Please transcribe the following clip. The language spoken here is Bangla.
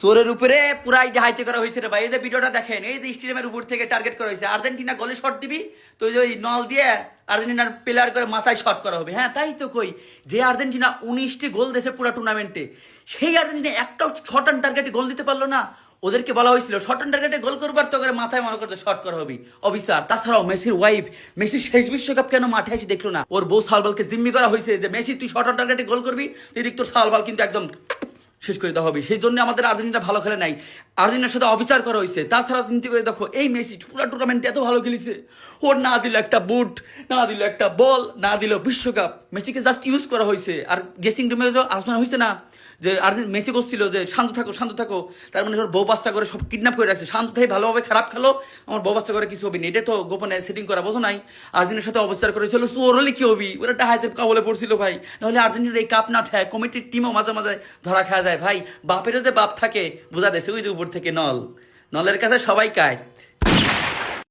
সোরের উপরে পুরাই হাইতে করা হয়েছে রে ভাই। এই যে ভিডিওটা দেখেন, এই যে স্টেডিয়ামের উপর থেকে টার্গেট করা হয়েছে। আর্জেন্টিনা গোলে শট দিবি তো ওই নল দিয়ে আর্জেন্টিনার প্লেয়ার করে মাথায় শট করা হবে। হ্যাঁ তাই তো কই, যে আর্জেন্টিনা 19টি গোল দিয়েছে পুরো টুর্নামেন্টে, সেই আর্জেন্টিনা একটাও শর্ট অন টার্গেটে গোল দিতে পারলো না। ওদেরকে বলা হয়েছিল শর্ট অন টার্গেটে গোল করবার তো করে মাথায় মনে করতে শর্ট করা হবে অফিসার। তাছাড়াও মেসির ওয়াইফ, মেসির শেষ বিশ্বকাপ কেন মাঠে এসে দেখলো না? ওর বউ সালবালকে জিম্মি করা হয়েছে যে মেসি তুই শর্ট অন টার্গেটে গোল করবি, তুই তোর সালবাল কিন্তু একদম শেষ করে দেওয়া হবে। সেই জন্য আমাদের আর্জেন্টিনা ভালো খেলে নাই, আর্জেন্টিনার সাথে অবিচার করা হয়েছে। তাছাড়াও চিন্তা করে দেখো, এই মেসি পুরো টুর্নামেন্টে এত ভালো খেলেছে, ওর না দিল একটা বুট, না দিল একটা বল, না দিল বিশ্বকাপ। মেসিকে জাস্ট ইউজ করা হয়েছে। আর ড্রেসিং রুমে তো আলোচনা হয়েছে না যে মেসি করছিল যে শান্ত থাকো শান্ত থাকো, তার মানে ওর বউ বাচ্চা করে সব কিডন্যাপ করে রাখছে। শান্ত থাকি, ভালোভাবে খারাপ খেলো, আমার বউ বাচ্চা করে কিছু হবি না। এটা তো গোপনে সেটিং করা, বোঝো নাই? আর্জেন্টিনার সাথে অবস্থার করেছিল, ওর হলে কি হবি? ওরা হাতে কাবলে পড়ছিল ভাই। নাহলে আর্জেন্টিনার এই কাপ না ঠেয়, কমিটির টিমও মাঝে মাঝে ধরা খাওয়া যায় ভাই। বাপেরও যে বাপ থাকে বোঝা দেছে, ওই যে উপর থেকে নল, নলের কাছে সবাই কায়।